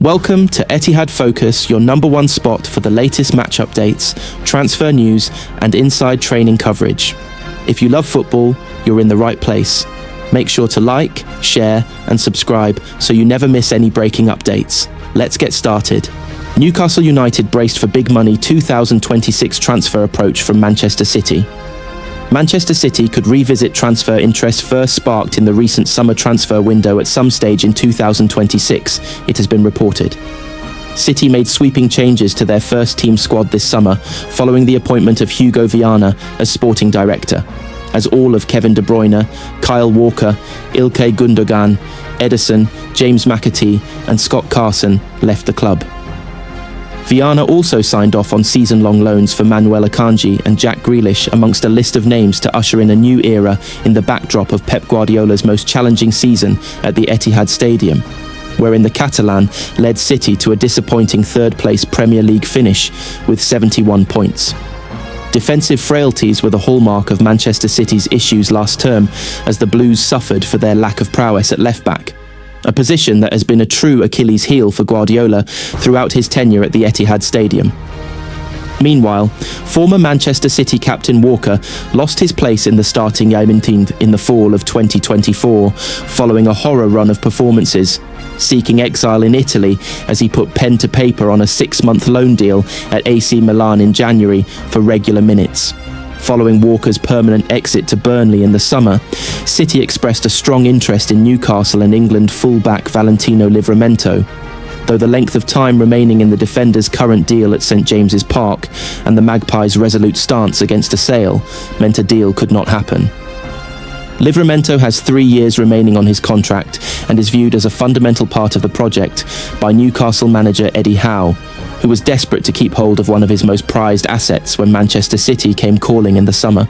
Welcome to Etihad Focus, your number one spot for the latest match updates, transfer news, and inside training coverage. If you love football, you're in the right place. Make sure to like, share, and subscribe so you never miss any breaking updates. Let's get started. Newcastle United braced for big money 2026 transfer approach from Manchester City. Manchester City could revisit transfer interest first sparked in the recent summer transfer window at some stage in 2026, it has been reported. City made sweeping changes to their first team squad this summer following the appointment of Hugo Viana as sporting director, as all of Kevin De Bruyne, Kyle Walker, Ilkay Gundogan, Ederson, James McAtee and Scott Carson left the club. Viana also signed off on season-long loans for Manuel Akanji and Jack Grealish amongst a list of names to usher in a new era in the backdrop of Pep Guardiola's most challenging season at the Etihad Stadium, wherein the Catalan led City to a disappointing third-place Premier League finish with 71 points. Defensive frailties were the hallmark of Manchester City's issues last term as the Blues suffered for their lack of prowess at left-back, a position that has been a true Achilles heel for Guardiola throughout his tenure at the Etihad Stadium. Meanwhile, former Manchester City captain Walker lost his place in the starting Amidst in the fall of 2024 following a horror run of performances, seeking exile in Italy as he put pen to paper on a 6-month loan deal at AC Milan in January for regular minutes. Following Walker's permanent exit to Burnley in the summer, City expressed a strong interest in Newcastle and England fullback Valentino Livramento, though the length of time remaining in the defender's current deal at St James's Park and the Magpies' resolute stance against a sale meant a deal could not happen. Livramento has 3 years remaining on his contract and is viewed as a fundamental part of the project by Newcastle manager Eddie Howe, who was desperate to keep hold of one of his most prized assets when Manchester City came calling in the summer.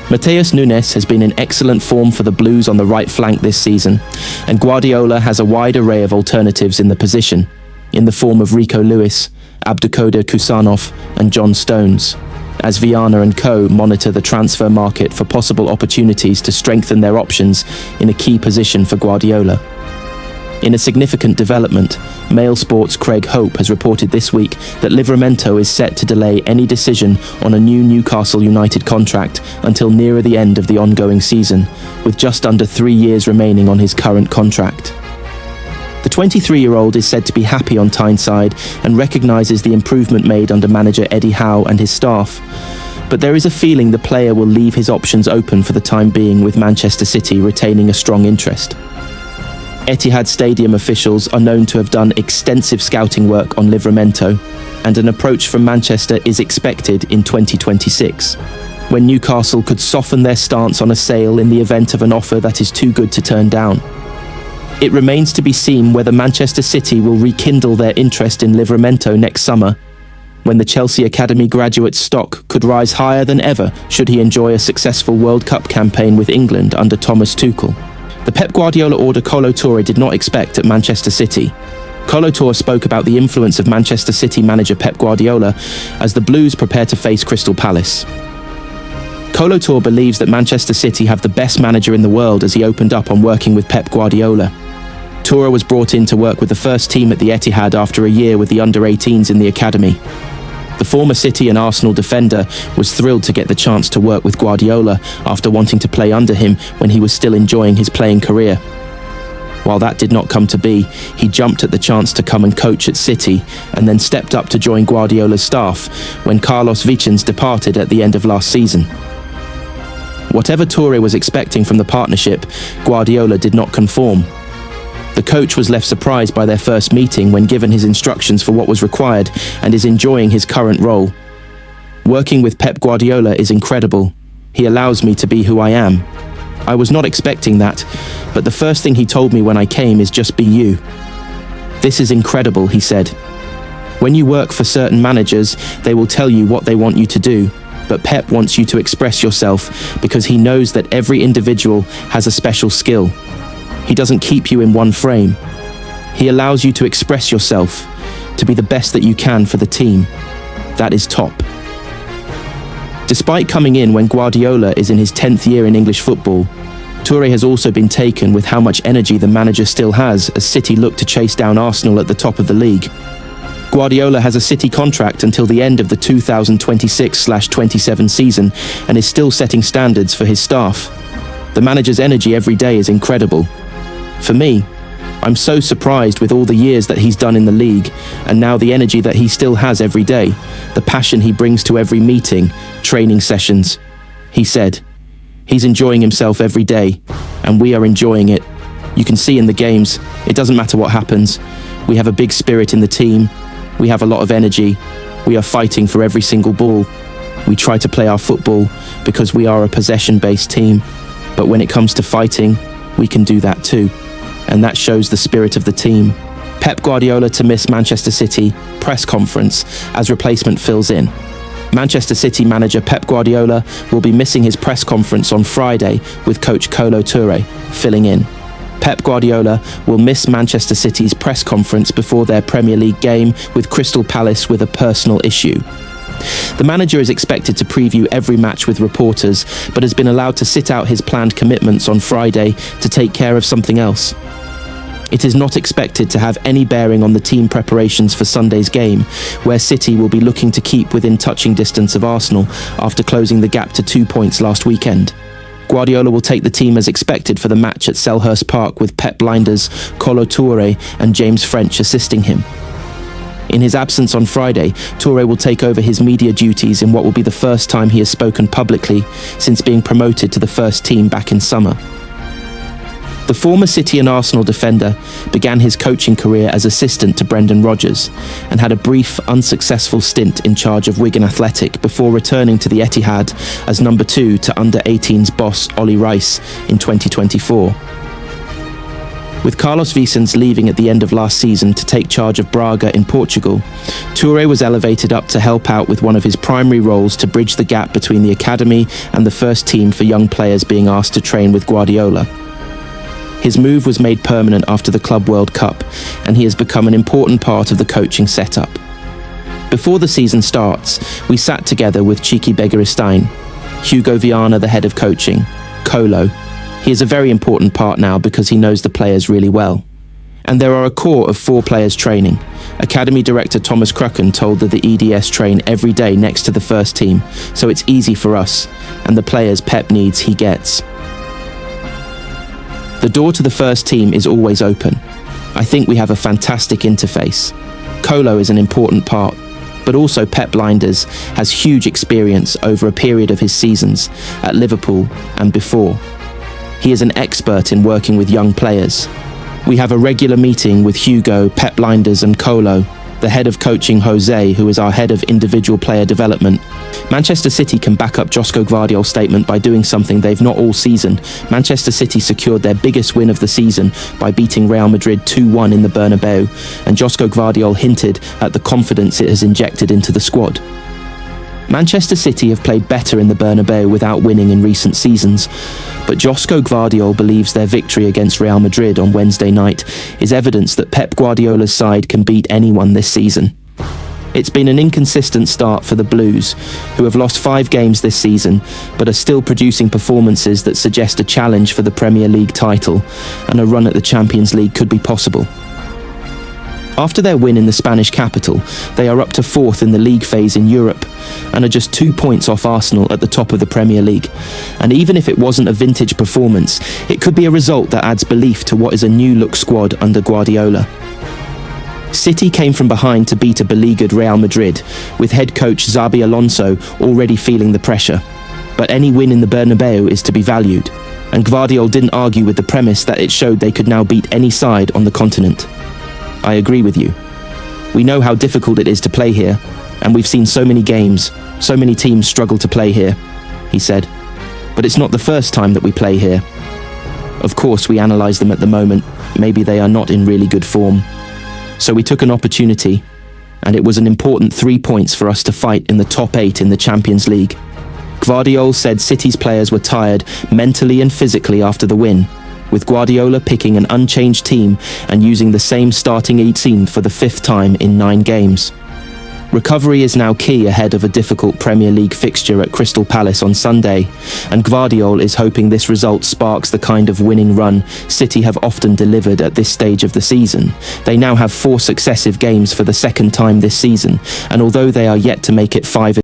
Matheus Nunes has been in excellent form for the Blues on the right flank this season, and Guardiola has a wide array of alternatives in the position, in the form of Rico Lewis, Abdulkader Kusanov and John Stones, as Viana and co monitor the transfer market for possible opportunities to strengthen their options in a key position for Guardiola. In a significant development, Mail Sports' Craig Hope has reported this week that Livramento is set to delay any decision on a new Newcastle United contract until nearer the end of the ongoing season, with just under 3 years remaining on his current contract. The 23-year-old is said to be happy on Tyneside and recognises the improvement made under manager Eddie Howe and his staff, but there is a feeling the player will leave his options open for the time being, with Manchester City retaining a strong interest. Etihad Stadium officials are known to have done extensive scouting work on Livramento, and an approach from Manchester is expected in 2026, when Newcastle could soften their stance on a sale in the event of an offer that is too good to turn down. It remains to be seen whether Manchester City will rekindle their interest in Livramento next summer, when the Chelsea Academy graduate stock could rise higher than ever should he enjoy a successful World Cup campaign with England under Thomas Tuchel. The Pep Guardiola order Kolo Touré did not expect at Manchester City. Kolo Touré spoke about the influence of Manchester City manager Pep Guardiola as the Blues prepare to face Crystal Palace. Kolo Touré believes that Manchester City have the best manager in the world as he opened up on working with Pep Guardiola. Touré was brought in to work with the first team at the Etihad after a year with the under-18s in the academy. The former City and Arsenal defender was thrilled to get the chance to work with Guardiola after wanting to play under him when he was still enjoying his playing career. While that did not come to be, he jumped at the chance to come and coach at City and then stepped up to join Guardiola's staff when Carlos Vicens departed at the end of last season. Whatever Touré was expecting from the partnership, Guardiola did not conform. The coach was left surprised by their first meeting when given his instructions for what was required and is enjoying his current role. Working with Pep Guardiola is incredible. He allows me to be who I am. I was not expecting that, but the first thing he told me when I came is just be you. This is incredible, he said. When you work for certain managers, they will tell you what they want you to do, but Pep wants you to express yourself because he knows that every individual has a special skill. He doesn't keep you in one frame. He allows you to express yourself, to be the best that you can for the team. That is top. Despite coming in when Guardiola is in his 10th year in English football, Touré has also been taken with how much energy the manager still has as City look to chase down Arsenal at the top of the league. Guardiola has a City contract until the end of the 2026/27 season and is still setting standards for his staff. The manager's energy every day is incredible. For me, I'm so surprised with all the years that he's done in the league, and now the energy that he still has every day, the passion he brings to every meeting, training sessions. He said, he's enjoying himself every day, and we are enjoying it. You can see in the games, it doesn't matter what happens. We have a big spirit in the team. We have a lot of energy. We are fighting for every single ball. We try to play our football because we are a possession-based team. But when it comes to fighting, we can do that too. And that shows the spirit of the team. Pep Guardiola to miss Manchester City press conference as replacement fills in. Manchester City manager Pep Guardiola will be missing his press conference on Friday with coach Kolo Touré filling in. Pep Guardiola will miss Manchester City's press conference before their Premier League game with Crystal Palace with a personal issue. The manager is expected to preview every match with reporters, but has been allowed to sit out his planned commitments on Friday to take care of something else. It is not expected to have any bearing on the team preparations for Sunday's game, where City will be looking to keep within touching distance of Arsenal after closing the gap to 2 points last weekend. Guardiola will take the team as expected for the match at Selhurst Park with Pep blinders Kolo Touré and James French assisting him. In his absence on Friday, Touré will take over his media duties in what will be the first time he has spoken publicly since being promoted to the first team back in summer. The former City and Arsenal defender began his coaching career as assistant to Brendan Rodgers and had a brief, unsuccessful stint in charge of Wigan Athletic before returning to the Etihad as number 2 to under-18s boss Ollie Rice in 2024. With Carlos Vicens leaving at the end of last season to take charge of Braga in Portugal, Touré was elevated up to help out with one of his primary roles to bridge the gap between the academy and the first team for young players being asked to train with Guardiola. His move was made permanent after the Club World Cup, and he has become an important part of the coaching setup. Before the season starts, we sat together with Cheeky Begiristain, Hugo Viana, the head of coaching, Kolo. He is a very important part now because he knows the players really well. And there are a core of 4 players training. Academy director Thomas Crucken told that the EDS train every day next to the first team, so it's easy for us, and the players Pep needs, he gets. The door to the first team is always open. I think we have a fantastic interface. Kolo is an important part, but also Pep Blinders has huge experience over a period of his seasons at Liverpool and before. He is an expert in working with young players. We have a regular meeting with Hugo, Pep Blinders and Kolo, the head of coaching Jose, who is our head of individual player development. Manchester City can back up Josko Gvardiol's statement by doing something they've not all season. Manchester City secured their biggest win of the season by beating Real Madrid 2-1 in the Bernabeu, and Josko Gvardiol hinted at the confidence it has injected into the squad. Manchester City have played better in the Bernabeu without winning in recent seasons, but Josko Gvardiol believes their victory against Real Madrid on Wednesday night is evidence that Pep Guardiola's side can beat anyone this season. It's been an inconsistent start for the Blues, who have lost 5 games this season, but are still producing performances that suggest a challenge for the Premier League title, and a run at the Champions League could be possible. After their win in the Spanish capital, they are up to 4th in the league phase in Europe, and are just 2 points off Arsenal at the top of the Premier League. And even if it wasn't a vintage performance, it could be a result that adds belief to what is a new-look squad under Guardiola. City came from behind to beat a beleaguered Real Madrid, with head coach Xabi Alonso already feeling the pressure. But any win in the Bernabeu is to be valued, and Gvardiol didn't argue with the premise that it showed they could now beat any side on the continent. I agree with you. We know how difficult it is to play here, and we've seen so many games, so many teams struggle to play here, he said. But it's not the first time that we play here. Of course, we analyse them at the moment. Maybe they are not in really good form. So we took an opportunity, and it was an important 3 points for us to fight in the top 8 in the Champions League. Gvardiol said City's players were tired mentally and physically after the win, with Guardiola picking an unchanged team and using the same starting 18 for the 5th time in 9 games. Recovery is now key ahead of a difficult Premier League fixture at Crystal Palace on Sunday, and Guardiola is hoping this result sparks the kind of winning run City have often delivered at this stage of the season. They now have 4 successive games for the second time this season, and although they are yet to make it 5